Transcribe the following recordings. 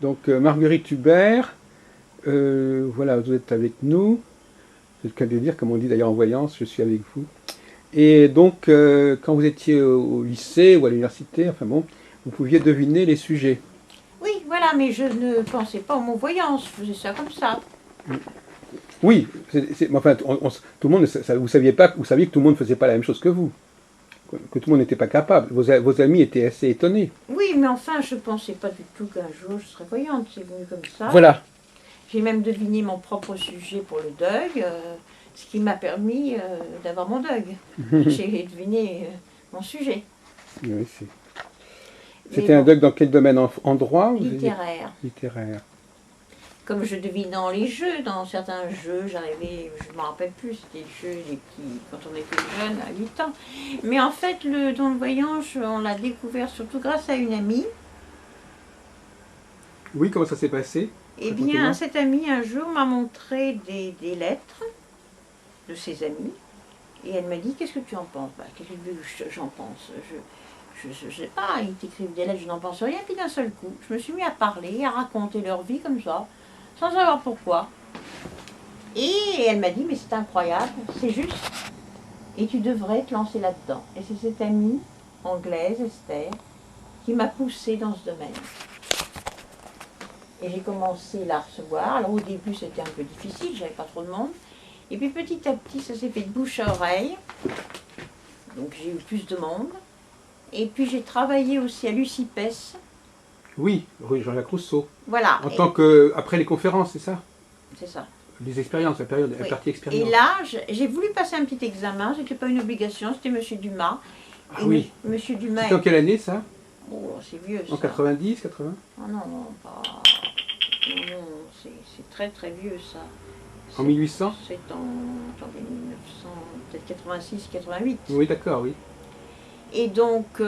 Donc, Marguerite Hubert, voilà, vous êtes avec nous. C'est le cas de dire, comme on dit d'ailleurs en voyance, je suis avec vous. Et donc, quand vous étiez au lycée ou à l'université, enfin bon, vous pouviez deviner les sujets. Oui, voilà, mais je ne pensais pas au mot voyance, je faisais ça comme ça. Oui, mais enfin, tout le monde, vous saviez pas, vous saviez que tout le monde ne faisait pas la même chose que vous, que tout le monde n'était pas capable. Vos amis étaient assez étonnés. Oui, mais enfin, je ne pensais pas du tout qu'un jour je serais voyante, c'est venu comme ça. Voilà. J'ai même deviné mon propre sujet pour le deuil, ce qui m'a permis d'avoir mon deuil. J'ai deviné mon sujet. Oui, Mais c'était un bon, doc dans quel domaine? En droit ou littéraire. littéraire? Comme je devine dans les jeux, dans certains jeux, j'arrivais, je ne me rappelle plus, c'était le jeu quand on était jeune, à 8 ans. Mais en fait, le don de voyance, on l'a découvert surtout grâce à une amie. Oui, comment ça s'est passé? Eh bien, Racontez-moi. cette amie, un jour, m'a montré des lettres de ses amis. Et elle m'a dit, qu'est-ce que tu en penses? Qu'est-ce que j'en pense? Je sais pas, ils t'écrivent des lettres, je n'en pense rien. Puis d'un seul coup, je me suis mis à parler, à raconter leur vie comme ça, sans savoir pourquoi. Et elle m'a dit, mais c'est incroyable, c'est juste, et tu devrais te lancer là-dedans. Et c'est cette amie anglaise, Esther, qui m'a poussée dans ce domaine. Et j'ai commencé à la recevoir. Alors au début, c'était un peu difficile, j'avais pas trop de monde. Et puis petit à petit, ça s'est fait de bouche à oreille. Donc j'ai eu plus de monde. Et puis j'ai travaillé aussi à l'UCIPES. Oui, rue Jean-Jacques Rousseau. Voilà, En tant que après les conférences, c'est ça? c'est ça. Les expériences, la période, la Oui. partie Et expérience. là, j'ai voulu passer un petit examen, c'était pas une obligation, c'était Monsieur Dumas. Ah Et oui. Monsieur Dumas. C'était en quelle année ça? Oh, c'est vieux ça. En 90, 80? Oh non, non, pas. Non, c'est très très vieux ça. En 1800? C'est en. Attendez, 1900, peut-être 86, 88. Oui, d'accord, oui. Et donc,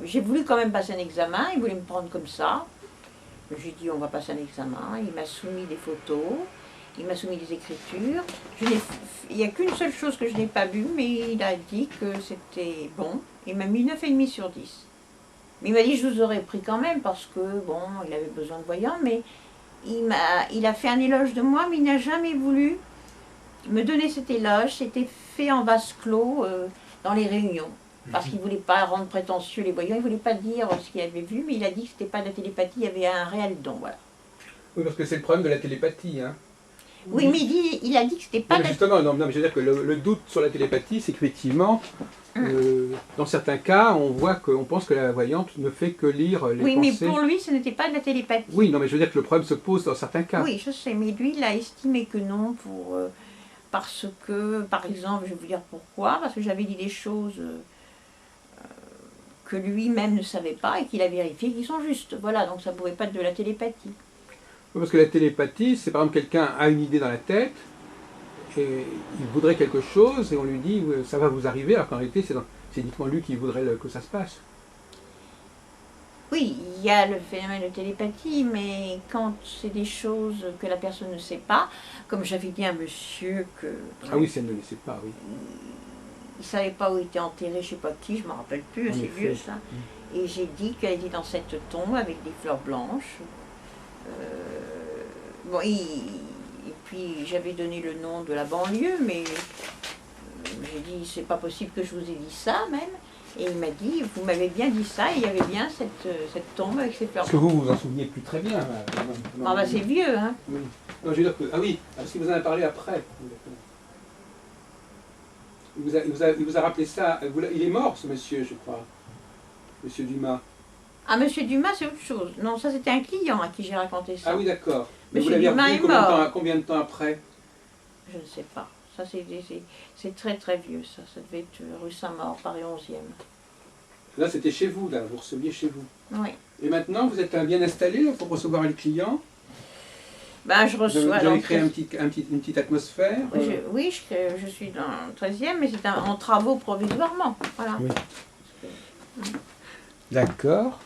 j'ai voulu quand même passer un examen, il voulait me prendre comme ça. J'ai dit, on va passer un examen. Il m'a soumis des photos, il m'a soumis des écritures. Il n'y a qu'une seule chose que je n'ai pas vue, mais il a dit que c'était bon. Il m'a mis 9,5 sur 10. Mais il m'a dit, je vous aurais pris quand même, parce que, bon, il avait besoin de voyants, mais il a fait un éloge de moi, mais il n'a jamais voulu me donner cet éloge. C'était fait en vase clos dans les réunions. Parce qu'il ne voulait pas rendre prétentieux les voyants, il ne voulait pas dire ce qu'il avait vu, mais il a dit que ce n'était pas de la télépathie, il y avait un réel don. Voilà. Oui, parce que c'est le problème de la télépathie, hein. Oui, mais il a dit que ce n'était pas Non, mais justement, non, mais je veux dire que le doute sur la télépathie, c'est qu'effectivement, dans certains cas, on pense que la voyante ne fait que lire les oui, mais pensées. pour lui, ce n'était pas de la télépathie. Oui, non, mais je veux dire que le problème se pose dans certains cas. Oui, je sais, mais lui, il a estimé que non, parce que, par exemple, je vais vous dire pourquoi, parce que j'avais dit des choses que lui-même ne savait pas et qu'il a vérifié qu'ils sont justes. Voilà, donc ça ne pouvait pas être de la télépathie. Oui, parce que la télépathie, c'est par exemple quelqu'un a une idée dans la tête, et il voudrait quelque chose, et on lui dit ça va vous arriver, alors qu'en réalité, c'est uniquement lui qui voudrait que ça se passe. Oui, il y a le phénomène de télépathie, mais quand c'est des choses que la personne ne sait pas, comme j'avais dit à un monsieur que Ah oui, si elle ne le sait pas, oui. il ne savait pas où était enterré, je ne sais pas qui, je ne me rappelle plus, En c'est effet. vieux ça. Et j'ai dit qu'elle était dans cette tombe avec des fleurs blanches. Bon, et puis j'avais donné le nom de la banlieue, mais j'ai dit c'est pas possible que je vous ai dit ça même. Et il m'a dit, vous m'avez bien dit ça, et il y avait bien cette tombe avec ces fleurs Parce que blanches. vous vous en souveniez plus très bien. Ah bah c'est vieux, hein. Oui. Non, je veux dire que. Ah oui, parce qu'il vous en a parlé après. Il vous a rappelé ça. Il est mort, ce monsieur, je crois. Monsieur Dumas. Ah, Monsieur Dumas, c'est autre chose. Non, ça c'était un client à qui j'ai raconté ça. Ah oui, d'accord. Mais vous Monsieur l'avez Dumas revu est mort. combien de temps après? Je ne sais pas. Ça c'est très très vieux, ça. Ça devait être rue Saint-Maur, Paris 11e. Là, c'était chez vous, là. Vous receviez chez vous. Oui. Et maintenant, vous êtes bien installé là, pour recevoir les clients. Ben, je Vous reçois. avez créé une petite atmosphère. Oui, je suis dans le 13e, mais c'est en travaux provisoirement. Voilà. Oui. D'accord.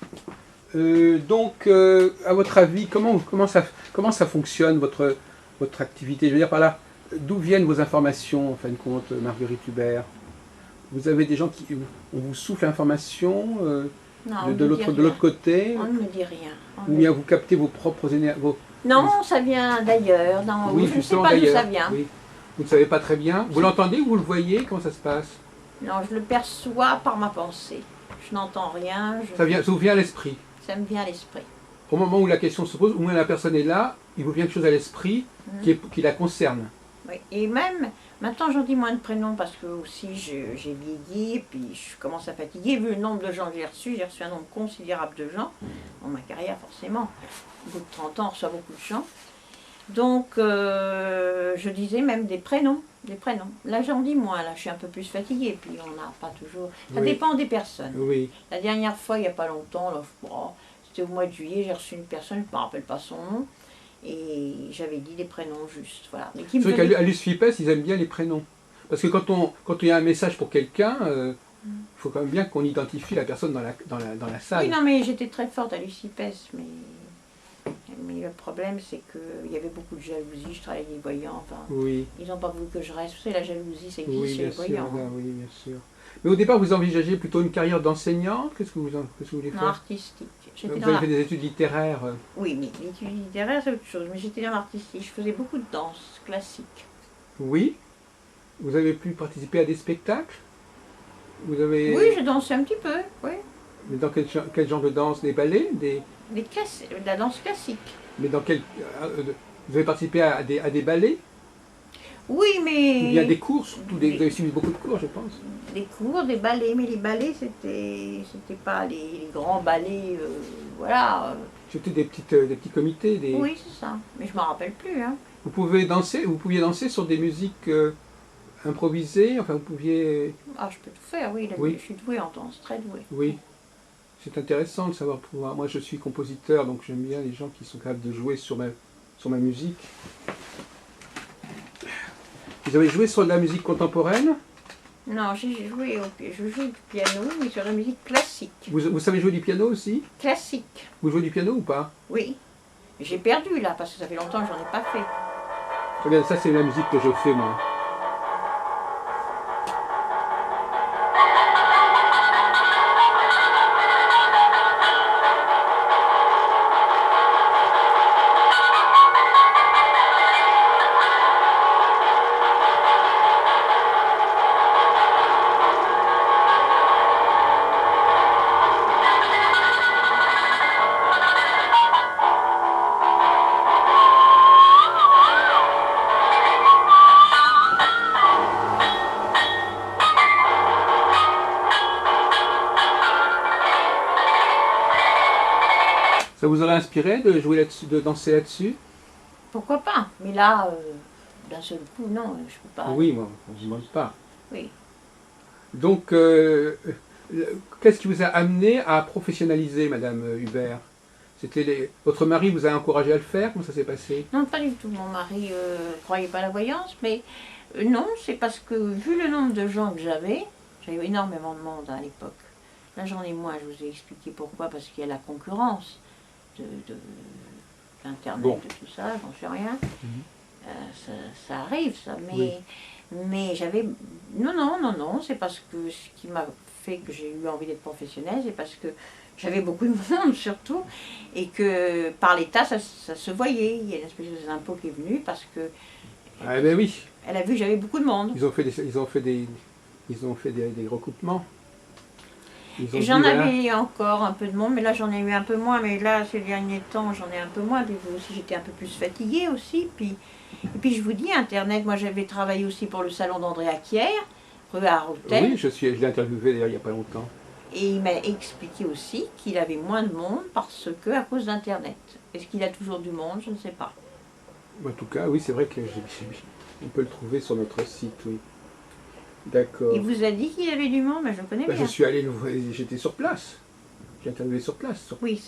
Donc, à votre avis, comment ça fonctionne, votre activité? Je veux dire par là, d'où viennent vos informations, en fin de compte, Marguerite Hubert? Vous avez des gens on vous souffle l'information, Non, on de ne me dit l'autre rien. côté? On ne me dit rien. Ou bien vous captez vos propres énergies? Non, ça vient d'ailleurs. Non, Oui, je ne sais justement pas d'où ça d'ailleurs. vient. Oui. Vous ne savez pas très bien. Vous l'entendez ou vous le voyez? Comment ça se passe? Non, je le perçois par ma pensée. Je n'entends rien. Ça vous vient à l'esprit. Ça me vient à l'esprit. Au moment où la question se pose, au moins la personne est là, il vous vient quelque chose à l'esprit qui la concerne. Oui. Et même, maintenant j'en dis moins de prénoms parce que aussi j'ai vieilli et puis je commence à fatiguer. Vu le nombre de gens que j'ai reçu un nombre considérable de gens dans ma carrière forcément. Au bout de 30 ans, on reçoit beaucoup de gens. Donc je disais même des prénoms. Là j'en dis moins, là je suis un peu plus fatiguée, puis on n'a pas toujours... Ça dépend des personnes. Oui. La dernière fois, il n'y a pas longtemps, là, c'était au mois de juillet, j'ai reçu une personne, je ne me rappelle pas son nom, et j'avais dit des prénoms juste. Voilà. C'est vrai qu'à l'USFIPES, ils aiment bien les prénoms. Parce que quand il y a un message pour quelqu'un, il faut quand même bien qu'on identifie la personne dans la salle. Oui, non, mais j'étais très forte à l'USFIPES, mais le problème, c'est qu'il y avait beaucoup de jalousie, je travaillais avec les voyants, enfin, ils n'ont pas voulu que je reste. Vous savez, la jalousie, ça existe chez les voyants. Oui, bien sûr. Mais au départ, vous envisagez plutôt une carrière d'enseignante? Qu'est-ce que vous voulez faire? Non, artistique. Vous avez fait des études littéraires? Oui, mais l'étude littéraire, c'est autre chose. Mais j'étais dans l'artistique, je faisais beaucoup de danse classique. Oui. Vous avez pu participer à des spectacles? Oui, je dansais un petit peu, oui. Mais dans quel genre de danse? Des ballets? De la danse classique. Mais dans quel... Vous avez participé à des ballets? Oui, mais... Il y a des cours, surtout vous avez suivi beaucoup de cours, je pense. Des cours, des ballets, mais les ballets, c'était pas les grands ballets, voilà. C'était des petits comités. Oui, c'est ça. Mais je ne m'en rappelle plus. Hein. Vous pouviez danser sur des musiques improvisées, enfin vous pouviez... Ah, je peux tout faire, oui. Je suis douée en danse, très douée. Oui. C'est intéressant de savoir pouvoir... Moi, je suis compositeur, donc j'aime bien les gens qui sont capables de jouer sur ma musique. Vous avez joué sur de la musique contemporaine? Non, je joue du piano, mais sur la musique classique. Vous savez jouer du piano aussi? Classique. Vous jouez du piano ou pas? Oui. J'ai perdu là, parce que ça fait longtemps que j'en ai pas fait. Regarde, ça c'est la musique que je fais moi. Ça vous aurait inspiré de jouer là-dessus, de danser là-dessus? Pourquoi pas? Mais là, d'un seul coup, non, je peux pas. Oui, moi, je ne demande pas. Oui. Donc, qu'est-ce qui vous a amené à professionnaliser, Madame Hubert? Votre mari vous a encouragé à le faire? Comment ça s'est passé? Non, pas du tout. Mon mari ne croyait pas à la voyance, mais non, c'est parce que vu le nombre de gens que j'avais énormément de monde à l'époque. Là, j'en ai moins, je vous ai expliqué pourquoi, parce qu'il y a la concurrence d'Internet, de tout ça, j'en sais rien. Ça arrive, ça, mais j'avais... Non, c'est parce que ce qui m'a fait que j'ai eu envie d'être professionnelle, c'est parce que j'avais beaucoup de monde surtout, et que par l'État, ça se voyait. Il y a une espèce d'impôt qui est venu parce que... Ah ben oui. Elle a vu que j'avais beaucoup de monde. Ils ont fait des recoupements. J'en avais encore un peu de monde, mais là j'en ai eu un peu moins. Mais là, ces derniers temps, j'en ai un peu moins. Puis vous aussi, j'étais un peu plus fatiguée aussi. Et puis je vous dis, Internet, moi j'avais travaillé aussi pour le salon d'André Acquière, rue Harotel. Oui, je l'ai interviewé d'ailleurs il n'y a pas longtemps. Et il m'a expliqué aussi qu'il avait moins de monde parce que à cause d'Internet. Est-ce qu'il a toujours du monde? Je ne sais pas. En tout cas, oui, c'est vrai qu'on peut le trouver sur notre site, oui. D'accord. Il vous a dit qu'il y avait du monde, mais je le connais bien. Je suis allé, j'étais sur place. J'ai interviewé sur place. Oui,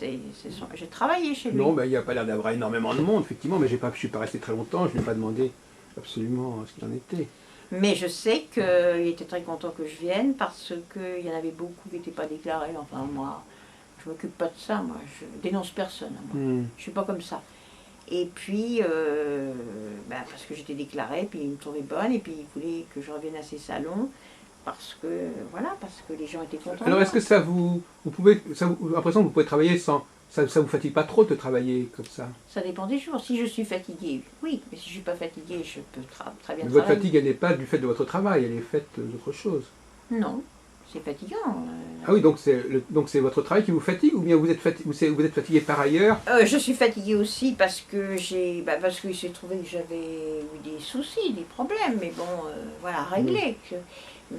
j'ai travaillé chez lui. Non, il n'y a pas l'air d'avoir énormément de monde, effectivement, mais je ne suis pas resté très longtemps, je ne lui ai pas demandé absolument ce qu'il en était. Mais je sais qu'il était très content que je vienne parce qu'il y en avait beaucoup qui n'étaient pas déclarés. Enfin, moi, je ne m'occupe pas de ça, moi. Je dénonce personne. Moi. Je ne suis pas comme ça. Et puis, parce que j'étais déclarée, puis il me trouvait bonne, et puis il voulait que je revienne à ses salons. parce que, voilà, parce que les gens étaient contents. Alors est-ce que ça vous pouvez, l'impression que vous pouvez travailler sans, ça vous fatigue pas trop de travailler comme ça? Ça dépend des jours. Si je suis fatiguée, oui, mais si je ne suis pas fatiguée, je peux très bien Mais votre travailler. fatigue, elle n'est pas du fait de votre travail, elle est faite d'autre chose. Non, c'est fatigant. Ah oui, donc c'est votre travail qui vous fatigue, ou bien vous êtes fatigué par ailleurs? Je suis fatiguée aussi parce que parce qu'il s'est trouvé que j'avais eu des soucis, des problèmes, mais bon, voilà, réglés.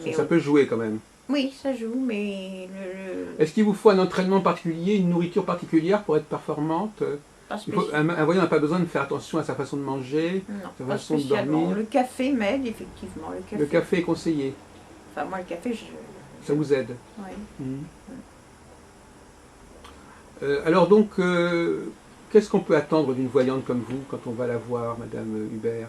Mais Ça peut jouer quand même. oui, ça joue, mais Est-ce qu'il vous faut un entraînement particulier, une nourriture particulière pour être performante? Un voyant n'a pas besoin de faire attention à sa façon de manger, non, sa pas façon de spécialement. dormir. Le café m'aide, effectivement. Le café est conseillé, Enfin, moi, le café, ça vous aide. oui. Alors donc, qu'est-ce qu'on peut attendre d'une voyante comme vous quand on va la voir, Madame Hubert?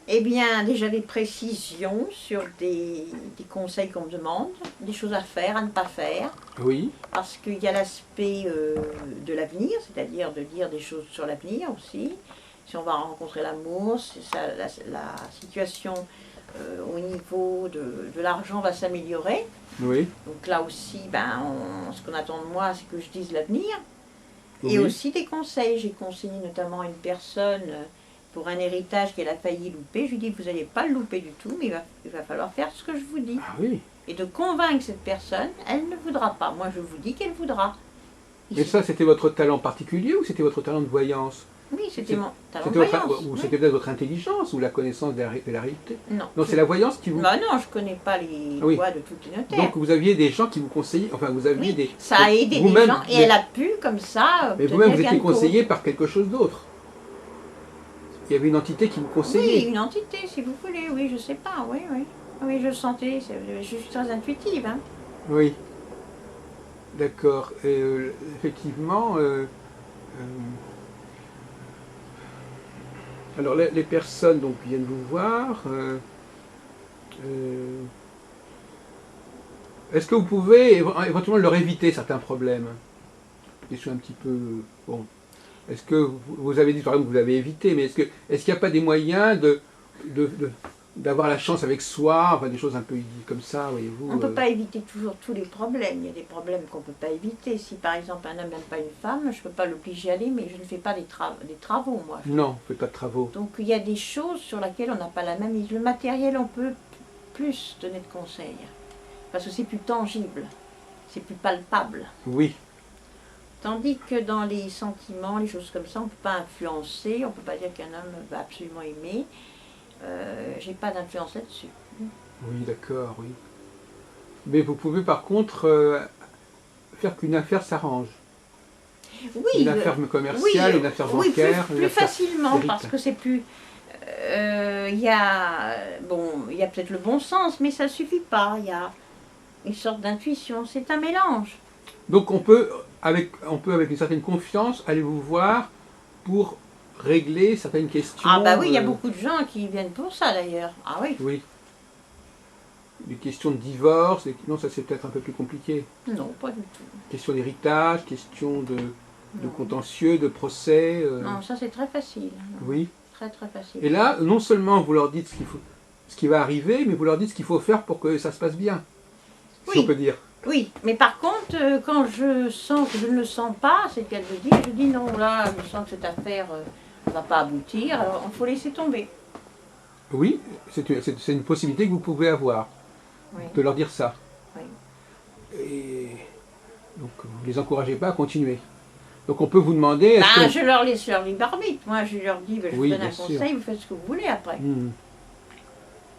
Eh bien, déjà des précisions sur des conseils qu'on me demande, des choses à faire, à ne pas faire. Oui. Parce qu'il y a l'aspect de l'avenir, c'est-à-dire de dire des choses sur l'avenir aussi. Si on va rencontrer l'amour, la situation au niveau de l'argent va s'améliorer. Oui. Donc là aussi, ce qu'on attend de moi, c'est que je dise l'avenir. Oui. Et aussi des conseils. J'ai conseillé notamment à une personne pour un héritage qu'elle a failli louper. Je lui dis, vous n'allez pas le louper du tout, mais il va falloir faire ce que je vous dis. Ah oui. Et de convaincre cette personne, elle ne voudra pas. Moi, je vous dis qu'elle voudra. Et ça, c'était votre talent particulier ou c'était votre talent de voyance? Oui, c'était mon talent de voyance. Ou c'était peut-être votre intelligence ou la connaissance de la réalité? Non. Non, c'est la voyance qui vous... Bah non, je ne connais pas les lois de tous les notaires. Donc vous aviez des gens qui vous conseillaient, enfin vous aviez des... Ça a aidé des gens et elle a pu, comme ça... Mais vous-même, vous étiez conseillé par quelque chose d'autre. Il y avait une entité qui vous conseillait. Oui, une entité, si vous voulez, oui, je sais pas, oui, oui. Oui, je le sentais, je suis très intuitive. Hein. Oui. D'accord. Effectivement, alors les personnes donc, viennent vous voir. Est-ce que vous pouvez éventuellement leur éviter certains problèmes? Des choses un petit peu... Bon. Est-ce que vous avez dit par exemple que vous l'avez évité, mais est-ce qu'il n'y a pas des moyens d'avoir la chance avec soi, enfin des choses un peu comme ça, voyez-vous? On ne peut pas éviter toujours tous les problèmes. Il y a des problèmes qu'on ne peut pas éviter. Si par exemple un homme n'aime pas une femme, je ne peux pas l'obliger à aller, mais je ne fais pas des travaux, moi. Non, vous ne faites pas de travaux. Donc il y a des choses sur lesquelles on n'a pas la même... Le matériel, on peut plus donner de conseils. Parce que c'est plus tangible, c'est plus palpable. Oui. Tandis que dans les sentiments, les choses comme ça, on ne peut pas influencer, on ne peut pas dire qu'un homme va absolument aimer. J'ai pas d'influence là-dessus. Oui, d'accord, oui. Mais vous pouvez par contre faire qu'une affaire s'arrange. Oui, une affaire commerciale, une affaire bancaire. Oui, plus facilement, parce que c'est plus... Il y a peut-être le bon sens, mais ça ne suffit pas. Il y a une sorte d'intuition, c'est un mélange. Donc on peut, avec une certaine confiance, aller vous voir pour régler certaines questions. Ah bah oui, il y a beaucoup de gens qui viennent pour ça d'ailleurs. Ah oui. Oui. Des questions de divorce, non, ça c'est peut-être un peu plus compliqué. Non, pas du tout. Question d'héritage, question de contentieux, de procès. Non, ça c'est très facile. Oui. Très très facile. Et là, non seulement vous leur dites ce qui va arriver, mais vous leur dites ce qu'il faut faire pour que ça se passe bien. Si on peut dire. Oui, mais par contre, quand je sens que je ne le sens pas, c'est qu'elle me dit, je dis non, là, je sens que cette affaire ne va pas aboutir, alors il faut laisser tomber. Oui, c'est une possibilité que vous pouvez avoir, de leur dire ça. Oui. Et donc, vous ne les encouragez pas à continuer. Donc on peut vous demander... Je leur laisse leur libre arbitre. Moi, je leur dis, je vous donne un conseil, vous faites ce que vous voulez après.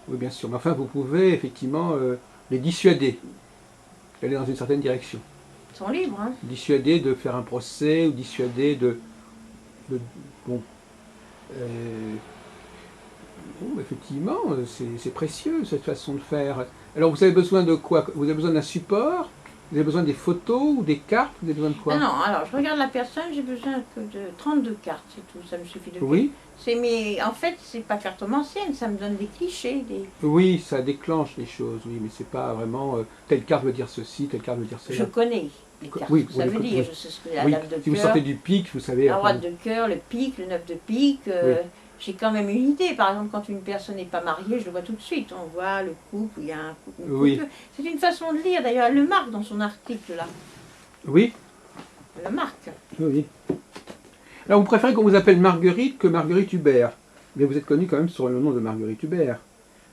Oui, bien sûr. Mais enfin, vous pouvez effectivement les dissuader d'aller dans une certaine direction. Ils sont libres. Hein. Dissuader de faire un procès, ou dissuader effectivement, c'est précieux cette façon de faire. Alors vous avez besoin de quoi? Vous avez besoin d'un support? Vous avez besoin des photos ou des cartes? Vous avez besoin de quoi? Non, alors je regarde la personne, j'ai besoin que de 32 cartes, c'est tout, ça me suffit de... Oui. Mais en fait, c'est pas cartomancienne, ça me donne des clichés. Oui, ça déclenche les choses, oui, mais c'est pas vraiment telle carte veut dire ceci, telle carte veut dire cela. Je connais les cartes, oui, ça veut dire, je sais ce que la dame de cœur. Si vous sortez du pic, vous savez... La droite de cœur, le pic, le 9 de pique, j'ai quand même une idée. Par exemple, quand une personne n'est pas mariée, je le vois tout de suite. On voit le couple, il y a un couple. Oui. C'est une façon de lire. D'ailleurs, elle le marque dans son article là. Oui, Elle le marque. oui. Alors, vous préférez qu'on vous appelle Marguerite que Marguerite Hubert. Mais vous êtes connue quand même sur le nom de Marguerite Hubert.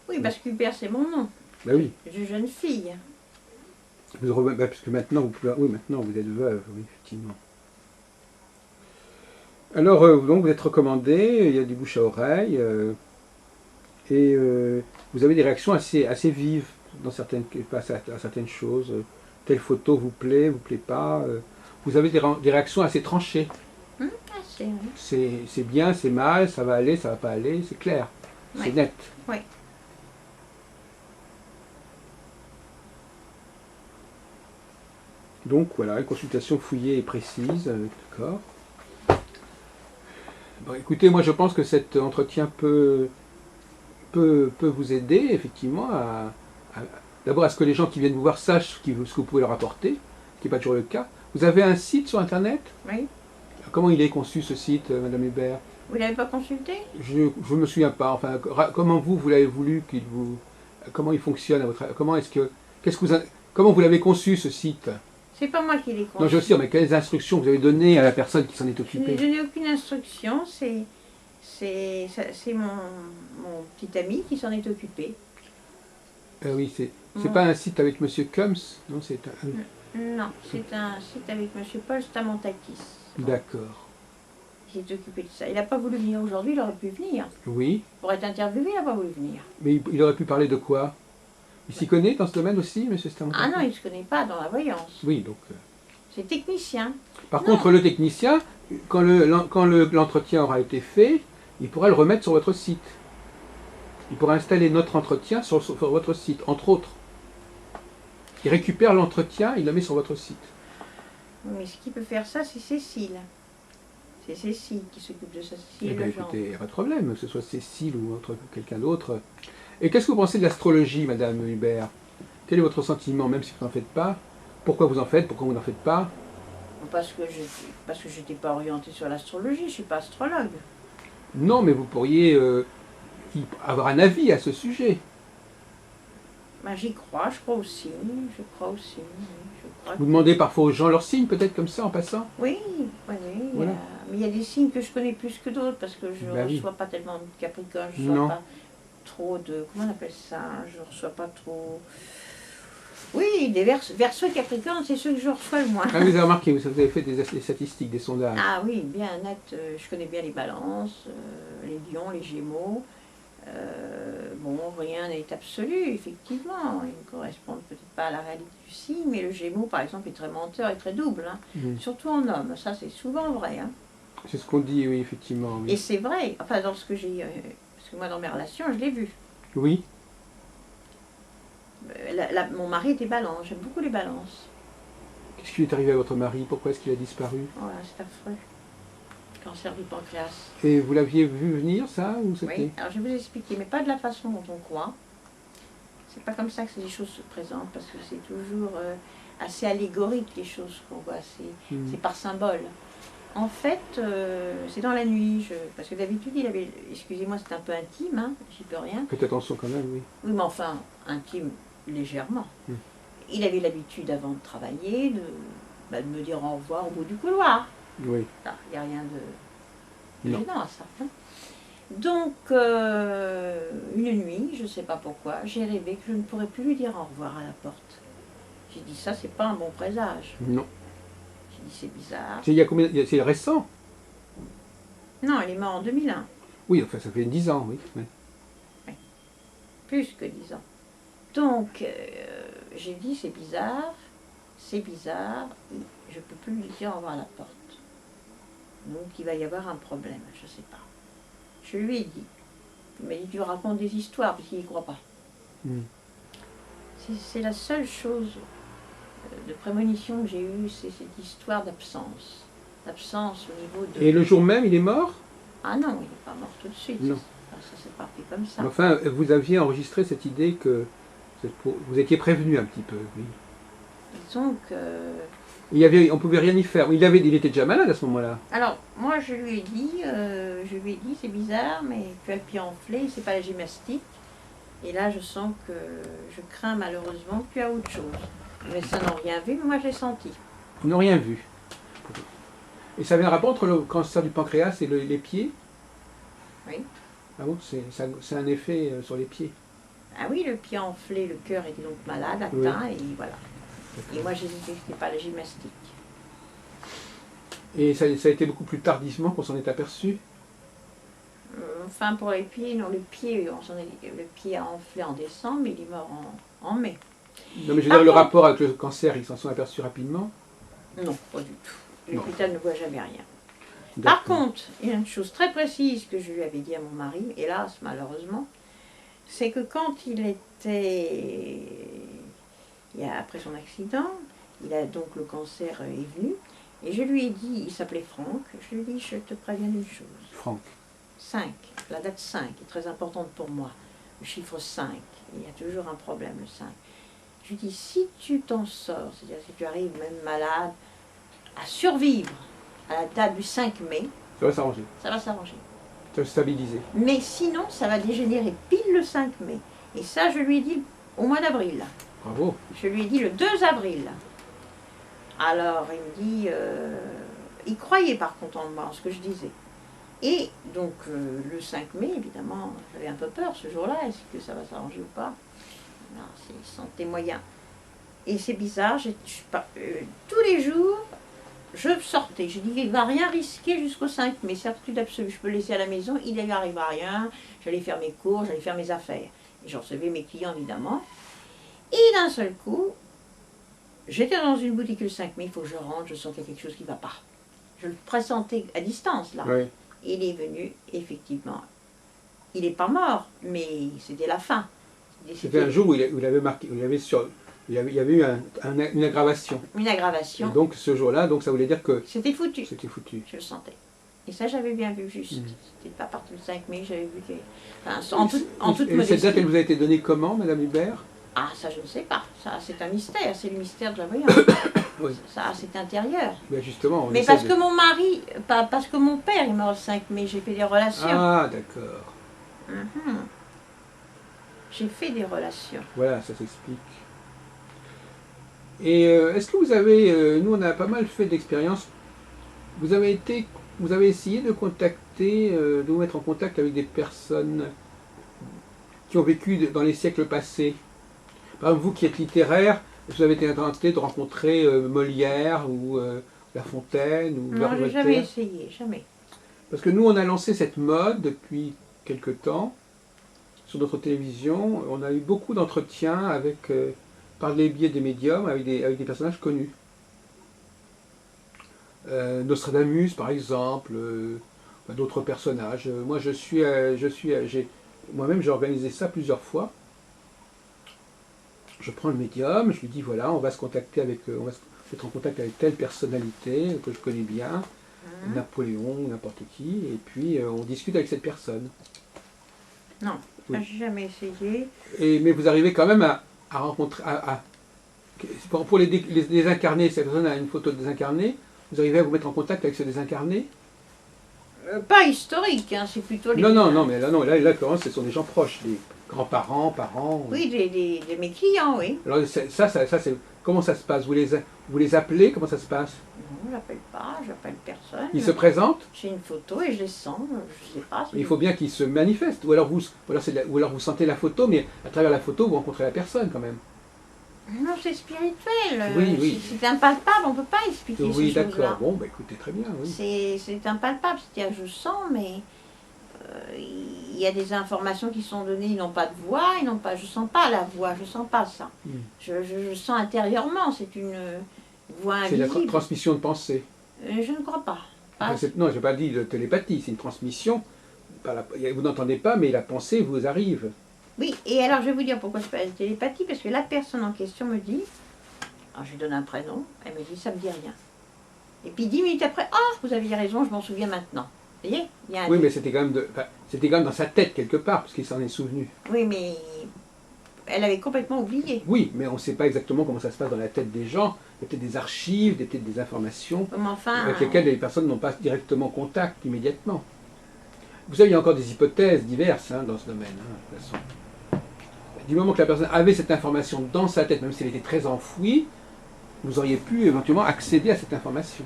Oui, parce qu'Hubert, c'est mon nom. Ben oui. De jeune fille. Parce que maintenant, vous pouvez... Oui, maintenant, vous êtes veuve, oui, effectivement. Alors, donc, vous êtes recommandé, il y a du bouche à oreille, et vous avez des réactions assez vives dans certaines, à certaines choses. Telle photo vous plaît pas. Vous avez des réactions assez tranchées. Assez, oui. C'est bien, c'est mal, ça va aller, ça va pas aller, c'est clair, c'est Oui. net. Oui. Donc voilà, une consultation fouillée et précise, d'accord. Bon, écoutez, moi je pense que cet entretien peut vous aider effectivement d'abord à ce que les gens qui viennent vous voir sachent ce que vous pouvez leur apporter, ce qui n'est pas toujours le cas. Vous avez un site sur internet? Oui. Comment il est conçu ce site, Madame Hubert? Vous l'avez pas consulté? Je ne me souviens pas. Enfin, comment vous l'avez voulu qu'il vous, comment il fonctionne à votre, comment vous l'avez conçu ce site? C'est pas moi qui l'ai conçu. Non, je sais, mais quelles instructions vous avez données à la personne qui s'en est Je occupée? n'ai donné aucune instruction. C'est mon petit ami qui s'en est occupé. Oui, c'est pas un site avec Monsieur Combs, non, c'est un... Non, c'est un site avec M. Paul Stamontakis. D'accord. Il s'est occupé de ça. Il n'a pas voulu venir aujourd'hui, il aurait pu venir. Oui, Pour être interviewé, il n'a pas voulu venir. mais il aurait pu parler de quoi? Il s'y connaît dans ce domaine aussi, Monsieur Stamontakis? Ah non, il ne se connaît pas dans la voyance. Oui, donc... C'est technicien. Par Non. contre, le technicien, quand l'entretien aura été fait, il pourra le remettre sur votre site. Il pourra installer notre entretien sur votre site, entre autres. Il récupère l'entretien, il le met sur votre site. Mais ce qui peut faire ça, c'est Cécile. C'est Cécile qui s'occupe de ça. Eh Cécile bien, Legendre. écoutez, il n'y a pas de problème, que ce soit Cécile ou quelqu'un d'autre. Et qu'est-ce que vous pensez de l'astrologie, Madame Hubert? Quel est votre sentiment, même si vous n'en faites pas? Pourquoi vous en faites? Pourquoi vous n'en faites pas? Parce que je n'étais pas orientée sur l'astrologie, je ne suis pas astrologue. Non, mais vous pourriez avoir un avis à ce sujet. Ben, j'y crois, je crois aussi. Je crois aussi. Oui, je crois Vous demandez parfois aux gens leur signe, peut-être comme ça, en passant? Oui, oui. Voilà. Mais il y a des signes que je connais plus que d'autres parce que je ne Ben oui. reçois pas tellement de Capricorne, je ne Non. reçois pas trop de. Comment on appelle ça? Je ne reçois pas trop. Oui, des Verseau et Capricorne, c'est ceux que je reçois le moins. Ah, vous avez remarqué, vous avez fait des statistiques, des sondages. Ah oui, bien net. Je connais bien les balances, les lions, les gémeaux. Bon, rien n'est absolu, effectivement. Ils ne correspondent peut-être pas à la réalité du signe, mais le gémeau, par exemple, est très menteur et très double. Hein. Surtout en homme, ça c'est souvent vrai. Hein. C'est ce qu'on dit, oui, effectivement. Oui. Et c'est vrai, enfin dans ce que j'ai... parce que moi dans mes relations, je l'ai vu. Oui. Mon mari était balance, j'aime beaucoup les balances. Qu'est-ce qui est arrivé à votre mari? Pourquoi est-ce qu'il a disparu? Voilà, c'est affreux. Cancer du pancréas. Et vous l'aviez vu venir, ça, ou c'était... Oui, alors je vais vous expliquer, mais pas de la façon dont on croit. C'est pas comme ça que les choses se présentent, parce que c'est toujours assez allégorique les choses qu'on voit, c'est par symbole. En fait, c'est dans la nuit, parce que d'habitude il avait, excusez-moi c'est un peu intime, hein, j'y peux rien. Faites attention quand même, oui. Oui, mais enfin, intime légèrement. Il avait l'habitude avant de travailler de me dire au revoir au bout du couloir. Oui. Il n'y a rien de Non. gênant à ça. Hein. Donc, une nuit, je ne sais pas pourquoi, j'ai rêvé que je ne pourrais plus lui dire au revoir à la porte. J'ai dit ça, c'est pas un bon présage. Non. J'ai dit c'est bizarre. C'est il y a combien... C'est récent? Non, il est mort en 2001. Oui, enfin, ça fait 10 ans, oui. Oui. Plus que 10 ans. Donc, j'ai dit c'est bizarre, je ne peux plus lui dire au revoir à la porte. Donc, il va y avoir un problème, je ne sais pas. Je lui ai dit. Il m'a dit tu racontes des histoires, parce qu'il n'y croit pas. C'est la seule chose de prémonition que j'ai eue, c'est cette histoire d'absence. D'absence au niveau de... Et le jour même, il est mort? Ah non, il n'est pas mort tout de suite. Non. Ça s'est pas fait comme ça. Mais enfin, vous aviez enregistré cette idée que vous étiez prévenu un petit peu, oui. Disons que On pouvait rien y faire. Il était déjà malade à ce moment-là. Alors, moi, je lui ai dit, c'est bizarre, mais tu as le pied enflé, c'est pas la gymnastique. Et là, je sens que je crains malheureusement que tu as autre chose. Les médecins n'ont rien vu, mais moi, je l'ai senti. Ils n'ont rien vu. Et ça avait un rapport entre le cancer du pancréas et les pieds? Oui. Ah bon, c'est un effet sur les pieds. Ah oui, le pied enflé, le cœur était donc malade, atteint, et voilà. Et moi, j'ai dit que c'était pas la gymnastique. Et ça a été beaucoup plus tardivement qu'on s'en est aperçu? Enfin, pour les pieds, non, le pied a enflé en décembre, mais il est mort en mai. Non, mais je veux dire, le rapport avec le cancer, ils s'en sont aperçus rapidement? Non, pas du tout. L'hôpital ne voit jamais rien. D'accord. Par contre, il y a une chose très précise que je lui avais dit à mon mari, hélas, malheureusement, c'est que quand après son accident, donc le cancer est venu, et je lui ai dit, il s'appelait Franck, je lui ai dit, je te préviens d'une chose. Franck. 5, la date 5 est très importante pour moi, le chiffre 5, il y a toujours un problème, le 5. Je lui dis, si tu t'en sors, c'est-à-dire si tu arrives même malade, à survivre à la date du 5 mai, ça va s'arranger. Ça va s'arranger. Ça va se stabiliser. Mais sinon, ça va dégénérer pile le 5 mai. Et ça, je lui ai dit au mois d'avril. Bravo. Je lui ai dit le 2 avril. Alors, il me dit, il croyait par contre en moi, en ce que je disais. Et donc, le 5 mai, évidemment, j'avais un peu peur ce jour-là. Est-ce que ça va s'arranger ou pas? Alors, c'est santé moyen. Et c'est bizarre, tous les jours, je sortais. Je dis, il ne va rien risquer jusqu'au 5 mai, certitude absolue. Je peux le laisser à la maison, il n'y arrive à rien. J'allais faire mes cours, j'allais faire mes affaires. Et je recevais mes clients, évidemment. Et d'un seul coup, j'étais dans une boutique le 5 mai, il faut que je rentre, je sens qu'il y a quelque chose qui ne va pas. Je le pressentais à distance, là. Oui. Il est venu, effectivement. Il n'est pas mort, mais c'était la fin. C'était un jour où il avait marqué, il y avait eu une aggravation. Une aggravation. Et donc ce jour-là, donc ça voulait dire que c'était foutu. C'était foutu. Je le sentais. Et ça, j'avais bien vu juste. C'était pas parti le 5 mai, j'avais vu que... Enfin, en toute modestie. Cette date, elle vous a été donnée comment, Madame Hubert? Ah, ça, je ne sais pas. Ça, c'est un mystère. C'est le mystère de la voyance. Oui. Ça, c'est intérieur. Ben justement. Mais parce que mon mari, parce que mon père est mort le 5 mai, j'ai fait des relations. Ah, d'accord. J'ai fait des relations. Voilà, ça s'explique. Et est-ce que vous avez, nous on a pas mal fait d'expériences, vous avez essayé de contacter, de vous mettre en contact avec des personnes qui ont vécu dans les siècles passés? Par exemple, vous qui êtes littéraire, vous avez été tenté de rencontrer Molière ou La Fontaine ou Non, j'ai jamais essayé, jamais. Parce que nous, on a lancé cette mode depuis quelque temps sur notre télévision. On a eu beaucoup d'entretiens avec, par les biais des médiums, avec des personnages connus. Nostradamus, par exemple, d'autres personnages. Moi, moi-même, j'ai organisé ça plusieurs fois. Je prends le médium, je lui dis voilà, on va se mettre en contact avec telle personnalité que je connais bien, Napoléon, n'importe qui, et puis on discute avec cette personne. Non, oui. J'ai jamais essayé. Mais vous arrivez quand même à rencontrer, pour les désincarnés, cette personne a une photo de désincarné, vous arrivez à vous mettre en contact avec ce désincarné? Pas historique, hein, c'est plutôt les... Non, mais là, ce sont des gens proches, des grands-parents, parents... Oui, de mes clients, oui. Alors ça c'est... Comment ça se passe? Vous les appelez? Comment ça se passe? Non, je l'appelle pas, j'appelle personne. Ils se présentent? J'ai une photo et je les sens, je sais pas. Il faut bien qu'ils se manifestent, ou alors vous sentez la photo, mais à travers la photo, vous rencontrez la personne quand même. Non, c'est spirituel. Oui. C'est impalpable, on ne peut pas expliquer ces choses-là. Oui, d'accord. Bon, bah écoutez, très bien. Oui. C'est impalpable, c'est-à-dire je sens, mais il y a des informations qui sont données, ils n'ont pas de voix, je ne sens pas la voix, je ne sens pas ça. Je sens intérieurement, c'est une voix invisible. C'est la transmission de pensée. Je ne crois pas. Non, je n'ai pas dit de télépathie, c'est une transmission. Vous n'entendez pas, mais la pensée vous arrive. Oui, et alors je vais vous dire pourquoi je parle de télépathie, parce que la personne en question me dit, alors je lui donne un prénom, elle me dit ça me dit rien. Et puis 10 minutes après, ah, vous aviez raison, je m'en souviens maintenant. Vous voyez, mais c'était quand même dans sa tête quelque part, parce qu'il s'en est souvenu. Oui, mais elle avait complètement oublié. Oui, mais on ne sait pas exactement comment ça se passe dans la tête des gens. Il y a peut-être des archives, peut-être des informations Mais enfin, avec lesquelles les personnes n'ont pas directement contact immédiatement. Vous savez, il y a encore des hypothèses diverses dans ce domaine, de toute façon. Du moment que la personne avait cette information dans sa tête, même si elle était très enfouie, vous auriez pu éventuellement accéder à cette information.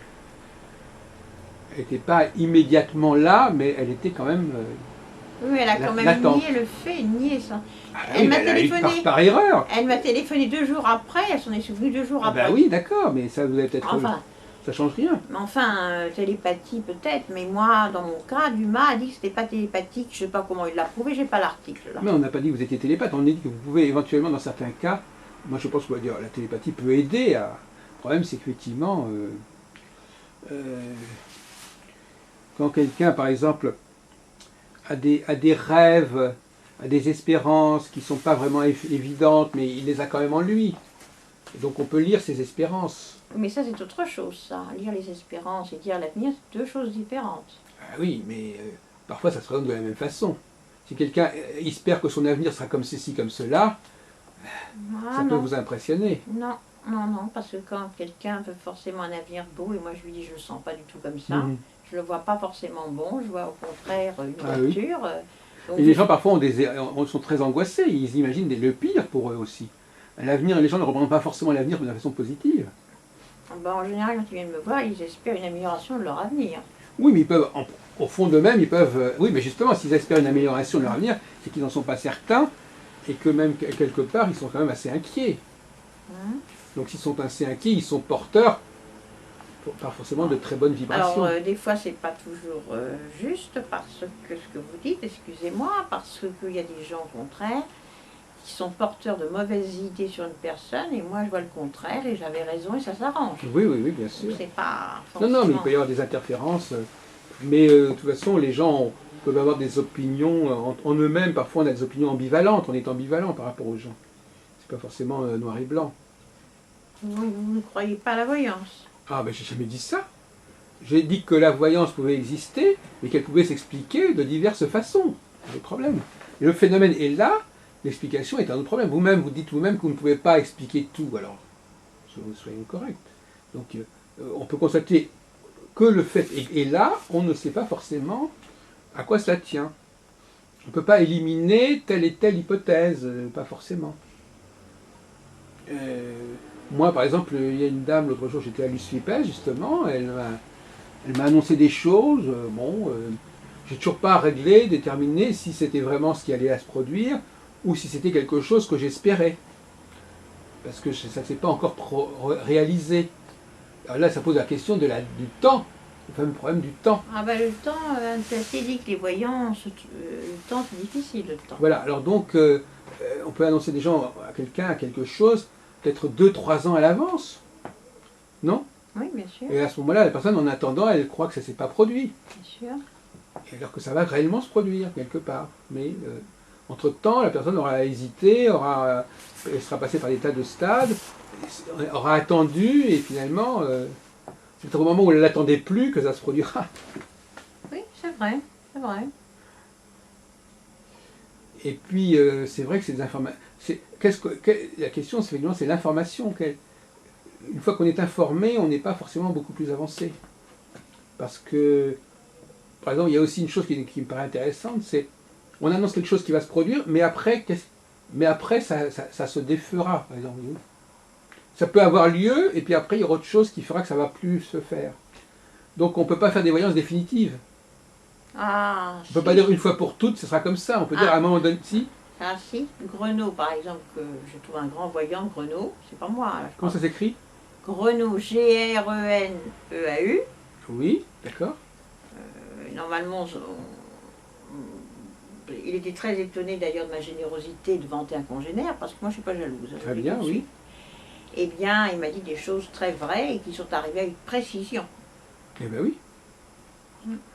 Elle n'était pas immédiatement là, mais elle était quand même oui, elle a quand même latente. nié le fait, nié ça. Ah, Elle oui, m'a mais elle a eu téléphoné. par erreur. Elle m'a téléphoné 2 jours après, elle s'en est souvenue 2 jours Ah après. bah oui, d'accord, mais ça vous avez peut-être... Enfin, ça change rien. télépathie peut-être, mais moi, dans mon cas, Dumas a dit que c'était pas télépathique, je sais pas comment il l'a prouvé, j'ai pas l'article là. Mais on n'a pas dit que vous étiez télépathe, on a dit que vous pouvez éventuellement, dans certains cas, moi je pense que la télépathie peut aider à... Le problème c'est qu'effectivement, quand quelqu'un, par exemple, a des rêves, a des espérances qui ne sont pas vraiment évidentes, mais il les a quand même en lui. Et donc on peut lire ses espérances. Mais ça c'est autre chose, ça. Lire les espérances et dire l'avenir, c'est 2 choses différentes. Ah oui, mais parfois ça se présente de la même façon. Si quelqu'un espère que son avenir sera comme ceci, comme cela, ça peut vous impressionner. Non, non, non, parce que quand quelqu'un veut forcément un avenir beau, et moi je lui dis je ne le sens pas du tout comme ça, je ne le vois pas forcément bon, je vois au contraire une voiture. Oui. Donc et les gens parfois sont très angoissés, ils imaginent le pire pour eux aussi. L'avenir, les gens ne représentent pas forcément l'avenir de façon positive. En général, quand ils viennent me voir, ils espèrent une amélioration de leur avenir. Oui, mais ils peuvent, au fond d'eux-mêmes, ils peuvent... oui, mais justement, s'ils espèrent une amélioration de leur avenir, c'est qu'ils n'en sont pas certains, et que même, quelque part, ils sont quand même assez inquiets. Donc s'ils sont assez inquiets, ils sont porteurs, pas forcément de très bonnes vibrations. Alors, des fois, c'est pas toujours juste, parce que ce que vous dites, excusez-moi, parce qu'il y a des gens, au contraire, qui sont porteurs de mauvaises idées sur une personne, et moi, je vois le contraire, et j'avais raison, et ça s'arrange. Oui, oui, oui, bien sûr. C'est pas forcément... Non, mais il peut y avoir des interférences, mais de toute façon, les gens peuvent avoir des opinions en eux-mêmes, parfois on a des opinions ambivalentes, on est ambivalent par rapport aux gens. C'est pas forcément noir et blanc. Vous ne croyez pas à la voyance? Ah, ben j'ai jamais dit ça. J'ai dit que la voyance pouvait exister, mais qu'elle pouvait s'expliquer de diverses façons. C'est le problème. Et le phénomène est là, l'explication est un autre problème. Vous-même, vous dites vous-même que vous ne pouvez pas expliquer tout, alors soyez correct. Donc on peut constater que le fait est là, on ne sait pas forcément à quoi cela tient. On ne peut pas éliminer telle et telle hypothèse, pas forcément. Moi, par exemple, il y a une dame, l'autre jour, j'étais à l'USFIPES, justement, elle m'a annoncé des choses, j'ai toujours pas réglé, déterminé si c'était vraiment ce qui allait à se produire, ou si c'était quelque chose que j'espérais. Parce que ça ne s'est pas encore réalisé. Alors là, ça pose la question du temps, le fameux problème du temps. Ah ben le temps, c'est assez dit que les voyants, le temps c'est difficile, le temps. Voilà, alors donc, on peut annoncer des gens à quelqu'un, à quelque chose, peut-être 2-3 ans à l'avance, non? Oui, bien sûr. Et à ce moment-là, la personne, en attendant, elle croit que ça ne s'est pas produit. Bien sûr. Alors que ça va réellement se produire, quelque part. Mais entre-temps, la personne aura hésité, elle sera passée par des tas de stades, aura attendu, et finalement, c'est peut-être au moment où elle ne l'attendait plus que ça se produira. Oui, c'est vrai, c'est vrai. Et puis, c'est vrai que c'est des informations... La question, c'est l'information. Une fois qu'on est informé, on n'est pas forcément beaucoup plus avancé. Parce que, par exemple, il y a aussi une chose qui me paraît intéressante, c'est on annonce quelque chose qui va se produire, mais après ça se défera, par exemple. Ça peut avoir lieu, et puis après, il y aura autre chose qui fera que ça ne va plus se faire. Donc, on ne peut pas faire des voyances définitives. Ah, on ne peut pas dire une fois pour toutes, ce sera comme ça. On peut dire à un moment donné, si. Ah si, Grenot par exemple, que je trouve un grand voyant, Grenot, c'est pas moi. Là, comment ça s'écrit? Grenot, G-R-E-N-E-A-U. Oui, d'accord. Normalement, il était très étonné d'ailleurs de ma générosité de vanter un congénère, parce que moi je ne suis pas jalouse. Très bien, oui. Eh bien, il m'a dit des choses très vraies et qui sont arrivées avec précision. Eh bien oui.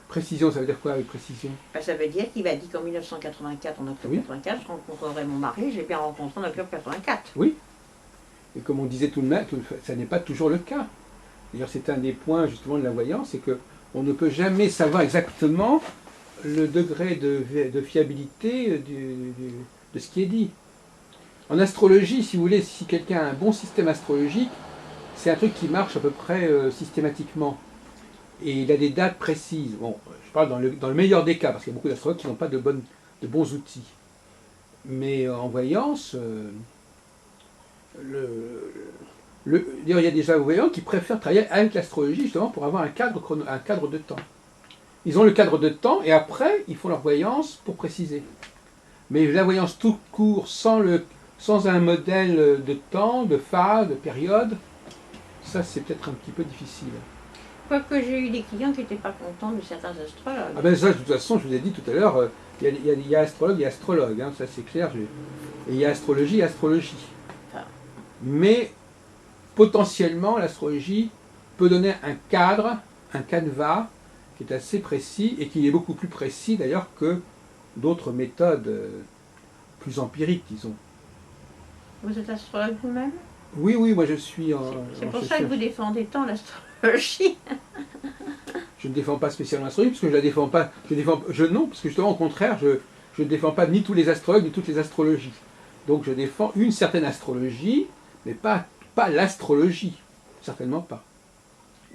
Précision, ça veut dire quoi avec précision? Ben, ça veut dire qu'il m'a dit qu'en 1984, en octobre 84, je rencontrerai mon mari, j'ai bien rencontré en octobre 84. Oui. Et comme on disait tout de même, ça n'est pas toujours le cas. D'ailleurs, c'est un des points justement de la voyance, c'est qu'on ne peut jamais savoir exactement le degré de fiabilité de ce qui est dit. En astrologie, si vous voulez, si quelqu'un a un bon système astrologique, c'est un truc qui marche à peu près systématiquement. Et il a des dates précises. Bon, je parle dans le meilleur des cas, parce qu'il y a beaucoup d'astrologues qui n'ont pas de bons outils. Mais en voyance, d'ailleurs, il y a des voyants qui préfèrent travailler avec l'astrologie justement pour avoir un cadre de temps. Ils ont le cadre de temps et après, ils font leur voyance pour préciser. Mais la voyance tout court, sans un modèle de temps, de phase, de période, ça c'est peut-être un petit peu difficile. Quoique j'ai eu des clients qui n'étaient pas contents de certains astrologues. Ah ben ça, de toute façon, je vous ai dit tout à l'heure, il y a astrologue et astrologue, hein, ça c'est clair. Et il y a astrologie et astrologie. Ah. Mais potentiellement, l'astrologie peut donner un cadre, un canevas, qui est assez précis, et qui est beaucoup plus précis d'ailleurs que d'autres méthodes plus empiriques, disons. Vous êtes astrologue vous-même? Oui, oui, moi je suis en... C'est pour ça que vous défendez tant l'astrologie. Je ne défends pas spécialement l'astrologie, parce que je la défends pas... non, parce que justement, au contraire, je ne défends pas ni tous les astrologues, ni toutes les astrologies. Donc je défends une certaine astrologie, mais pas l'astrologie, certainement pas.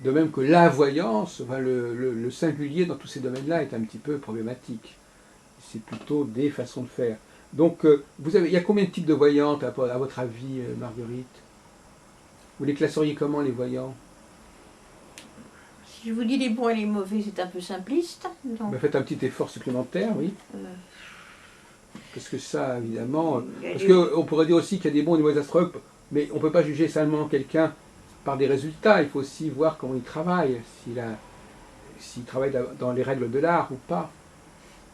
De même que la voyance, enfin, le singulier dans tous ces domaines-là est un petit peu problématique. C'est plutôt des façons de faire. Donc, il y a combien de types de voyantes à votre avis, Marguerite? Vous les classeriez comment, les voyants? Si je vous dis les bons et les mauvais, c'est un peu simpliste. Donc, Ben, faites un petit effort supplémentaire, oui. Parce que ça, évidemment... Parce qu'on pourrait dire aussi qu'il y a des bons et des mauvais astrologues, mais on ne peut pas juger seulement quelqu'un par des résultats. Il faut aussi voir comment il travaille, s'il travaille dans les règles de l'art ou pas.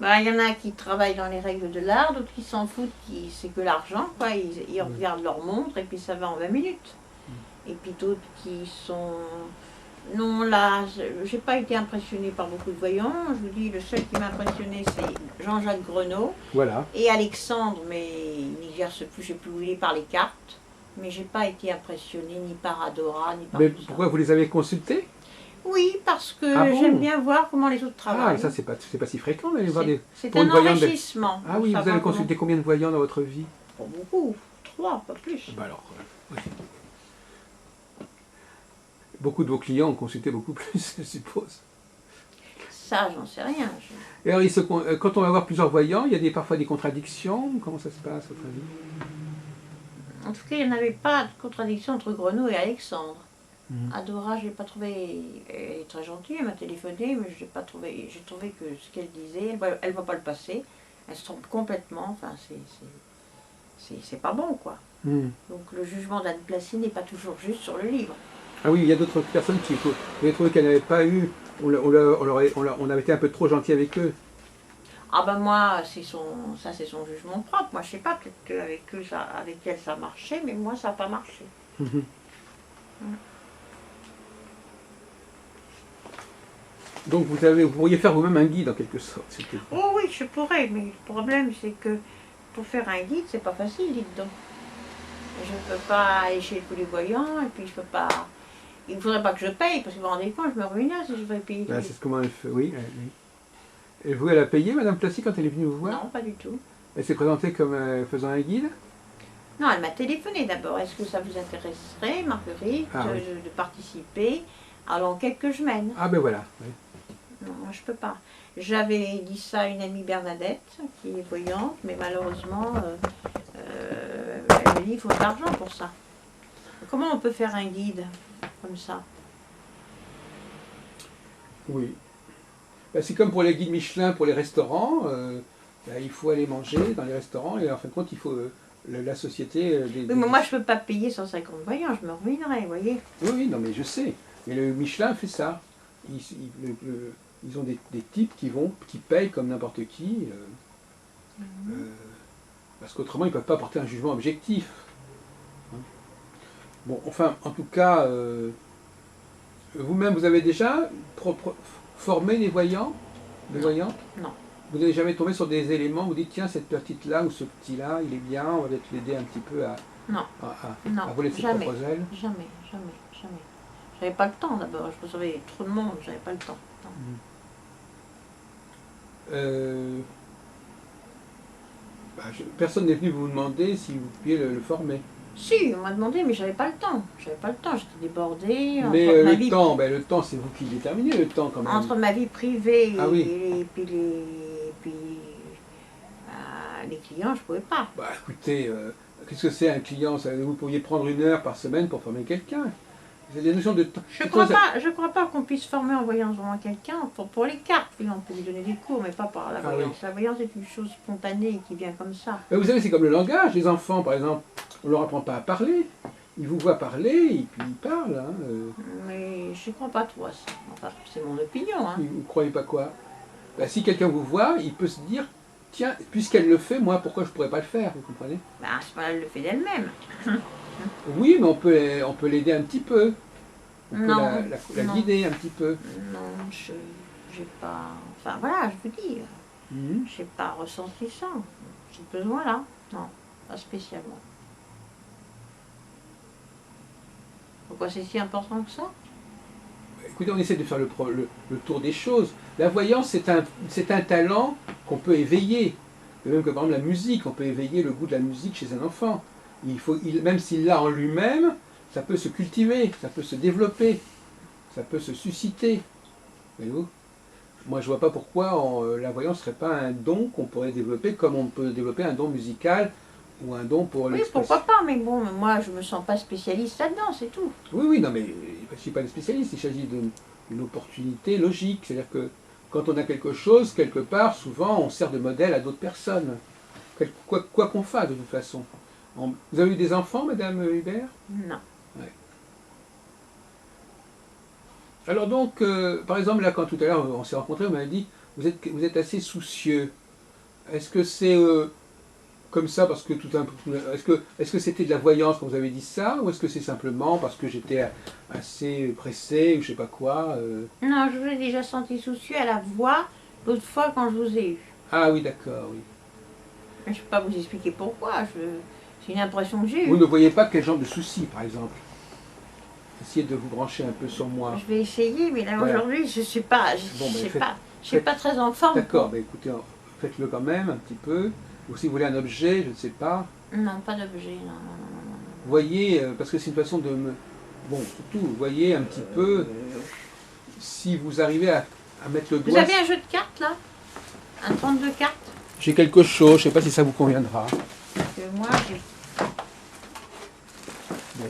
il y en a qui travaillent dans les règles de l'art, d'autres qui s'en foutent, c'est que l'argent, quoi. Ils regardent leur montre et puis ça va en 20 minutes. Et puis d'autres qui sont... Non, là, j'ai pas été impressionnée par beaucoup de voyants. Je vous dis, le seul qui m'a impressionné, c'est Jean-Jacques Grenot. Voilà. Et Alexandre, mais il n'exerce plus, je sais plus où il est, par les cartes. Mais j'ai pas été impressionnée ni par Adora, ni par Mais tout pourquoi ça. vous les avez consultés? Oui, parce que bon j'aime bien voir comment les autres travaillent. Ah, ça, c'est pas si fréquent d'aller voir des... C'est pour un une voyante enrichissement. Ah oui, vous avez consulté combien de voyants dans votre vie? Pas beaucoup, 3, pas plus. Bah alors, oui. Beaucoup de vos clients ont consulté beaucoup plus, je suppose. Ça, j'en sais rien. Et alors, quand on va voir plusieurs voyants, il y a parfois des contradictions. Comment ça se passe, à votre avis? En tout cas, il n'y en avait pas de contradiction entre Grenot et Alexandre. Mhm. Adora, je l'ai pas trouvé. Elle est très gentille, elle m'a téléphoné, mais je l'ai pas trouvé. J'ai trouvé que ce qu'elle disait, elle voit pas le passé. Elle se trompe complètement. Enfin, c'est pas bon, quoi. Mhm. Donc le jugement d'Anne Placé n'est pas toujours juste sur le livre. Ah oui, il y a d'autres personnes qui vous avez trouvé qu'elles n'avaient pas eu... On avait été un peu trop gentil avec eux. Ah ben moi, c'est son jugement propre. Moi, je sais pas, peut-être qu'avec eux, avec elle, ça marchait, mais moi, ça n'a pas marché. Mhm. Donc vous pourriez faire vous-même un guide en quelque sorte. Oh oui, je pourrais, mais le problème, c'est que pour faire un guide, c'est pas facile, dites-donc. Je ne peux pas aller chez tous les voyants, et puis je peux pas... Il ne faudrait pas que je paye, parce que vous vous rendez compte, je me ruinerais si je devais payer. Ah, c'est comment elle fait, oui. Et vous, elle a payé, Madame Placé, quand elle est venue vous voir? Non, pas du tout. Elle s'est présentée comme faisant un guide? Non, elle m'a téléphoné d'abord. Est-ce que ça vous intéresserait, Marguerite, oui. de participer alors quelques semaines? Ah ben voilà. Oui. Non, moi je peux pas. J'avais dit ça à une amie Bernadette, qui est voyante, mais malheureusement, elle me dit qu'il faut de l'argent pour ça. Comment on peut faire un guide comme ça? Oui. Ben, c'est comme pour les guides Michelin, pour les restaurants. Ben, il faut aller manger dans les restaurants et en fin de compte, il faut la société... Oui, mais moi je peux pas payer 150 voyants, je me ruinerais, vous voyez. Oui, oui, non mais je sais. Mais le Michelin fait ça. Ils ont des types qui payent comme n'importe qui. Parce qu'autrement, ils ne peuvent pas porter un jugement objectif. Bon, enfin, en tout cas, vous-même, vous avez déjà formé des voyants, des voyantes? Non. Vous n'avez jamais tombé sur des éléments, vous dites, tiens, cette petite-là ou ce petit-là, il est bien, on va peut-être l'aider un petit peu à voler ses propres ailes? Jamais. J'avais pas le temps d'abord, je recevais trop de monde, j'avais pas le temps. Bah, personne n'est venu vous demander si vous pouviez le former. Si, on m'a demandé, mais j'avais pas le temps. J'avais pas le temps, j'étais débordée. Mais Entre ma le vie, temps, ben, le temps, c'est vous qui déterminez le temps quand même. entre ma vie privée Ah oui. et puis les clients, je pouvais pas. Bah écoutez, qu'est-ce que c'est un client? Vous pourriez prendre 1 heure par semaine pour former quelqu'un. C'est des notions de temps. Je crois pas qu'on puisse former en voyance vraiment quelqu'un. Pour les cartes, oui, on peut lui donner des cours, mais pas par la Ah voyance. oui. La voyance est une chose spontanée qui vient comme ça. Vous savez, c'est comme le langage. Les enfants, par exemple, on ne leur apprend pas à parler. Ils vous voient parler et puis ils parlent. Hein. Mais je crois pas trop à ça. Enfin, c'est mon opinion. Hein. Vous ne croyez pas quoi? Bah, si quelqu'un vous voit, il peut se dire, tiens, puisqu'elle le fait, moi, pourquoi je ne pourrais pas le faire? Vous comprenez? Bah, à ce moment-là, elle le fait d'elle-même. Oui, mais on peut l'aider un petit peu. On peut Non, la non. guider un petit peu. Non, j'ai pas. Enfin, voilà, je vous dis. Mhm. J'ai pas ressenti ça. Ce besoin-là. Non, pas spécialement. Pourquoi c'est si important que ça? Écoutez, on essaie de faire le tour des choses. La voyance, c'est un talent qu'on peut éveiller. De même que par exemple la musique, on peut éveiller le goût de la musique chez un enfant. Même s'il l'a en lui-même, ça peut se cultiver, ça peut se développer, ça peut se susciter. Voyez-vous? Moi, je vois pas pourquoi la voyance ne serait pas un don qu'on pourrait développer, comme on peut développer un don musical ou un don pour Oui, l'expression. pourquoi pas, mais bon, moi je me sens pas spécialiste là-dedans, c'est tout. Oui, oui, non, mais je ne suis pas un spécialiste, il s'agit d'une opportunité logique. C'est-à-dire que quand on a quelque chose, quelque part, souvent, on sert de modèle à d'autres personnes. Quoi qu'on fasse, de toute façon. Vous avez eu des enfants, Madame Hubert? Non. Ouais. Alors donc, par exemple, là, quand tout à l'heure on s'est rencontrés, on m'avait dit, vous êtes assez soucieux. Est-ce que c'est comme ça parce que est-ce que c'était de la voyance quand vous avez dit ça, ou est-ce que c'est simplement parce que j'étais assez pressé ou je sais pas quoi Non, je vous ai déjà senti soucieux à la voix l'autre fois quand je vous ai eu. Ah oui, d'accord, oui. Je ne peux pas vous expliquer pourquoi, c'est une impression que j'ai Vous eue. ne voyez pas quel genre de souci, par exemple? Essayez de vous brancher un peu sur moi. Je vais essayer, mais là Voilà. aujourd'hui, je suis pas, Bon, ben, je suis pas très en forme. D'accord, ben, écoutez, faites-le quand même un petit peu. Ou si vous voulez un objet, je ne sais pas. Non, pas d'objet, non, non, non, non. Voyez, parce que c'est une façon de me... Bon, surtout, voyez un petit peu si vous arrivez à mettre le Vous doigt... avez un jeu de cartes là? Un 32 cartes? J'ai quelque chose, je ne sais pas si ça vous conviendra. Parce que moi, j'ai... Bon.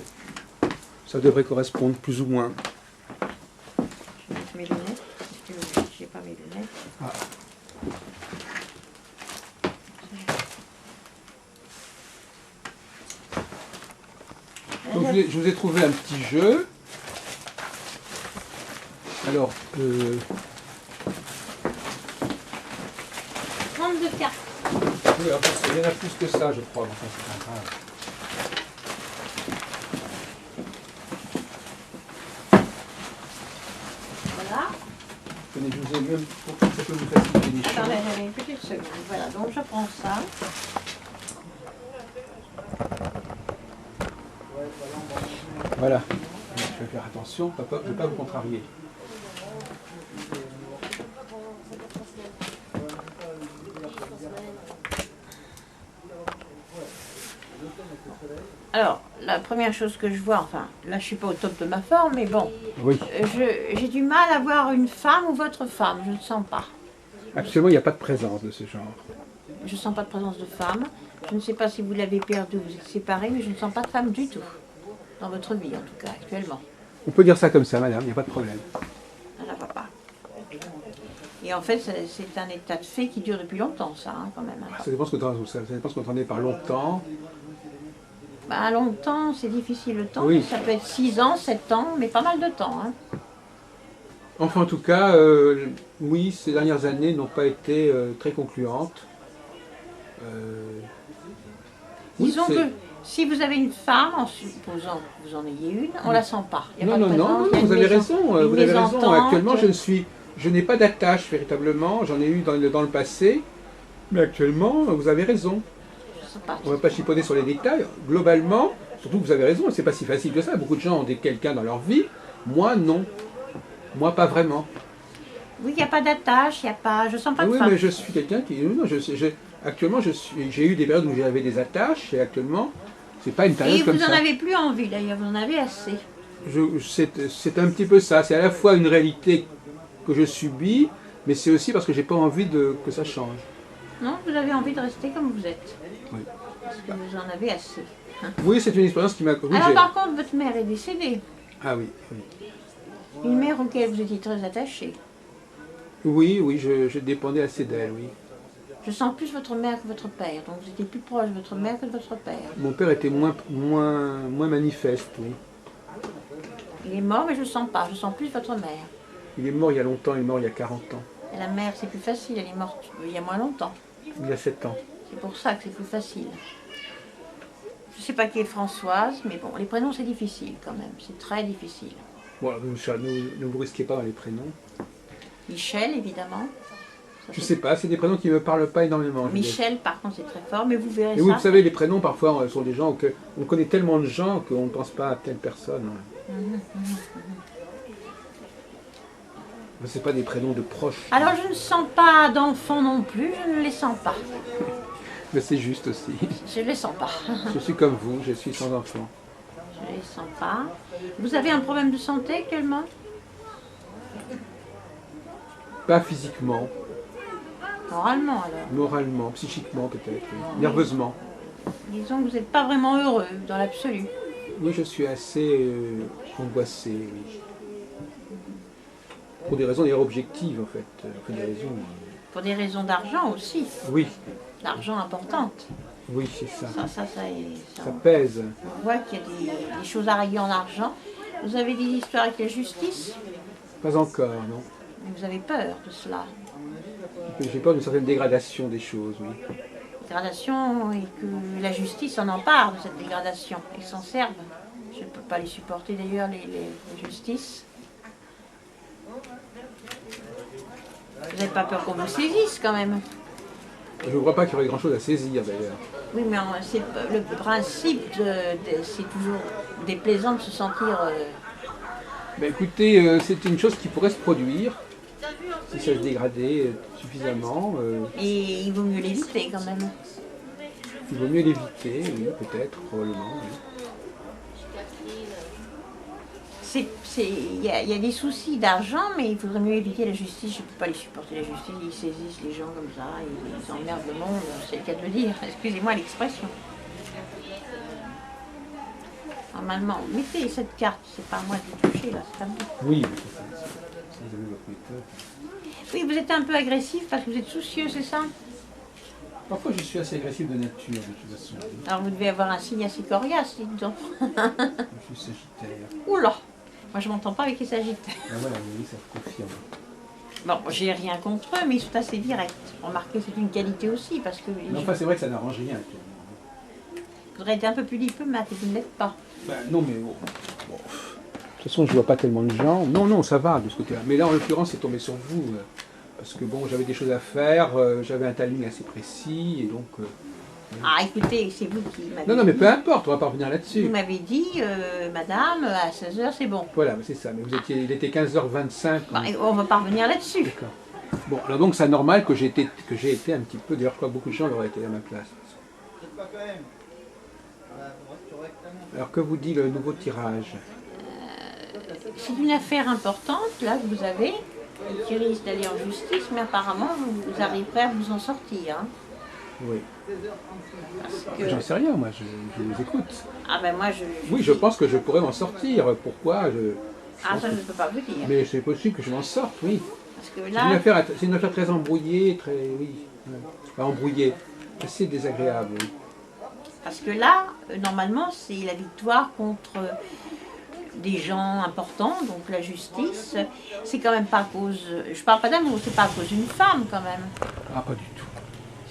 Ça devrait correspondre plus ou moins. Je vais mettre mes lunettes, parce que j'ai pas mes lunettes. Ah. Donc, je vous ai trouvé un petit jeu. Alors, 32 cartes. oui, enfin, il y en a plus que ça, je crois. Enfin, c'est pas grave. Voilà. Tenez, je vous ai même, pour que ça peut vous faciliter les choses. Attendez, j'avais une petite seconde. Voilà, donc je prends ça. Voilà. Je vais faire attention, je ne vais pas vous contrarier. Alors, la première chose que je vois, enfin, là je suis pas au top de ma forme, mais bon, Oui. j'ai du mal à voir une femme ou votre femme, je ne sens pas. Actuellement, il n'y a pas de présence de ce genre. Je ne sens pas de présence de femme. Je ne sais pas si vous l'avez perdu ou vous êtes séparés, mais je ne sens pas de femme du tout. Dans votre vie, en tout cas, actuellement. On peut dire ça comme ça, madame, il n'y a pas de problème. Ça ne va pas. Et en fait, c'est un état de fait qui dure depuis longtemps, ça, hein, quand même. Hein. Ça dépend ce qu'on entendait par longtemps. Bah, longtemps, c'est difficile le temps. Oui. Ça peut être 6 ans, 7 ans, mais pas mal de temps. Hein. Enfin, en tout cas, oui, ces dernières années n'ont pas été très concluantes. Oui, Disons c'est- que si vous avez une femme, en supposant que vous en ayez une, on la sent pas. Il y a Non, pas de non, présence, non, il y a une vous avez raison, une vous avez raison. mésentente. Actuellement, je n'ai pas d'attache véritablement, j'en ai eu dans le passé, mais actuellement, vous avez raison. Je sais pas. On ne va pas chipoter sur les détails. Globalement, surtout que vous avez raison, c'est pas si facile que ça. Beaucoup de gens ont quelqu'un dans leur vie, moi non. Moi pas vraiment. Oui, il n'y a pas d'attache, il y a pas. Je sens pas de Oui, femme. mais je suis quelqu'un qui... Non, Actuellement, j'ai eu des périodes où j'avais des attaches, et actuellement, c'est pas une période Et comme vous ça. n'en avez plus envie d'ailleurs, vous en avez assez. C'est un petit peu ça. C'est à la fois une réalité que je subis, mais c'est aussi parce que j'ai pas envie que ça change. Non, vous avez envie de rester comme vous êtes. Oui, Parce que vous en avez assez. oui, c'est une expérience qui m'a... Oui, Alors par contre, votre mère est décédée. ah oui, oui. Une mère auquel vous étiez très attaché. Oui, oui, je dépendais assez d'elle, oui. Je sens plus votre mère que votre père. Donc vous étiez plus proche de votre mère que de votre père. Mon père était moins manifeste, oui. Il est mort, mais je ne le sens pas. Je sens plus votre mère. Il est mort il y a longtemps, il est mort il y a 40 ans. Et la mère, c'est plus facile. Elle est morte il y a moins longtemps. Il y a 7 ans. C'est pour ça que c'est plus facile. Je ne sais pas qui est Françoise, mais bon, les prénoms, c'est difficile quand même. C'est très difficile. Bon, ne vous risquez pas dans les prénoms. Michel, évidemment. Ça, Je sais pas, c'est des prénoms qui ne me parlent pas énormément. Michel, par contre, c'est très fort, mais vous verrez Et ça. oui, vous savez, les prénoms, parfois, sont des gens que on connaît tellement de gens qu'on ne pense pas à telle personne. Mais c'est pas des prénoms de proches. Alors, je ne sens pas d'enfants non plus, je ne les sens pas. Mais c'est juste aussi. Je ne les sens pas. Je suis comme vous, je suis sans enfant. Je ne les sens pas. Vous avez un problème de santé actuellement? Pas physiquement, Moralement, alors. moralement, psychiquement peut-être, oui. Nerveusement. Disons que vous n'êtes pas vraiment heureux, dans l'absolu. Oui, je suis assez angoissé, oui. Pour des raisons d'ailleurs objectives, en fait. Enfin, des raisons... Pour des raisons d'argent aussi. Oui, D'argent importante. oui, c'est ça. Ça Ça pèse. on voit qu'il y a des choses à régler en argent. Vous avez des histoires avec la justice, Pas encore, non. mais vous avez peur de cela. J'ai peur d'une certaine dégradation des choses, oui. Dégradation et que la justice en empare de cette dégradation et s'en servent. Je ne peux pas les supporter d'ailleurs, les justices. Vous n'avez pas peur qu'on vous saisisse quand même? Je ne crois pas qu'il y aurait grand-chose à saisir, d'ailleurs. Oui, mais le principe, c'est toujours déplaisant de se sentir... Ben, écoutez, c'est une chose qui pourrait se produire, si ça se dégradait suffisamment. Et il vaut mieux l'éviter quand même. Il vaut mieux l'éviter, oui, peut-être, probablement. Oui. Il y a des soucis d'argent, mais il faudrait mieux éviter la justice. Je ne peux pas les supporter, la justice. Ils saisissent les gens comme ça, ils emmerdent le monde, c'est le cas de le dire. Excusez-moi l'expression. Normalement, mettez cette carte, c'est pas à moi de la toucher là, c'est à vous. Oui, c'est ça. Si vous avez votre méthode. Oui, vous êtes un peu agressif parce que vous êtes soucieux, c'est ça? Parfois, je suis assez agressif de nature, de toute façon. Alors vous devez avoir un signe assez coriace, dites donc. Je suis sagittaire. Oula! Moi je m'entends pas avec les sagittaires. Ah voilà, oui, ça confirme. Bon, j'ai rien contre eux, mais ils sont assez directs. Remarquez, c'est une qualité aussi, parce que Mais enfin, c'est vrai que ça n'arrange rien. il faudrait être un peu plus diplomate et vous ne l'êtes pas. Ben, non, mais bon. De toute façon, je vois pas tellement de gens. Non, non, ça va de ce côté-là. Mais là, en l'occurrence, c'est tombé sur vous. Parce que bon, j'avais des choses à faire, j'avais un timing assez précis, et donc... Ah, écoutez, c'est vous qui m'avez Non, non, mais dit. peu importe, on va pas revenir là-dessus. Vous m'avez dit, madame, à 16h, c'est bon. Voilà, c'est ça. Mais il était 15h25. Bah, on va pas revenir là-dessus. D'accord. Bon, alors donc c'est normal que j'ai été un petit peu... D'ailleurs, je crois que beaucoup de gens auraient été à ma place. Alors, que vous dit le nouveau tirage? C'est une affaire importante, là, que vous avez, qui risque d'aller en justice, mais apparemment, vous arriverez à vous en sortir. Hein. Oui. Parce que... J'en sais rien, moi, je vous écoute. Ah ben moi, Oui, je pense que je pourrais m'en sortir. Pourquoi Ah, ça, je ne peux pas vous dire. Mais c'est possible que je m'en sorte, oui. Parce que C'est là... une affaire très embrouillée, très... Oui. Pas embrouillée. Assez désagréable, oui. Parce que là, normalement, c'est la victoire contre des gens importants, donc la justice. C'est quand même pas à cause... Je parle pas d'amour, c'est pas à cause d'une femme, quand même. Ah, pas du tout.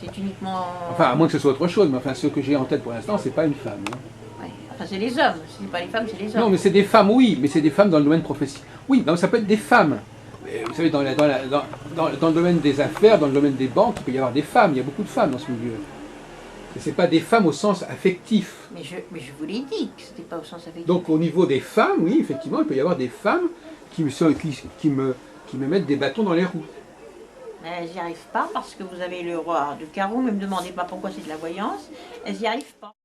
C'est uniquement... Enfin, à moins que ce soit autre chose, mais enfin, ce que j'ai en tête pour l'instant, c'est pas une femme. Hein. Ouais. Enfin, c'est les hommes. Si c'est pas les femmes, c'est les hommes. Non, mais c'est des femmes, oui, mais c'est des femmes dans le domaine professionnel. Oui, donc ça peut être des femmes. Mais vous savez, dans le domaine des affaires, dans le domaine des banques, il peut y avoir des femmes. Il y a beaucoup de femmes dans ce milieu. Et c'est pas des femmes au sens affectif. Mais je vous l'ai dit que c'était pas au sens affectif. Donc au niveau des femmes, oui, effectivement, il peut y avoir des femmes qui me mettent des bâtons dans les roues. Mais elles n'y arrivent pas parce que vous avez le roi de carreau, mais ne me demandez pas pourquoi c'est de la voyance. Elles n'y arrivent pas.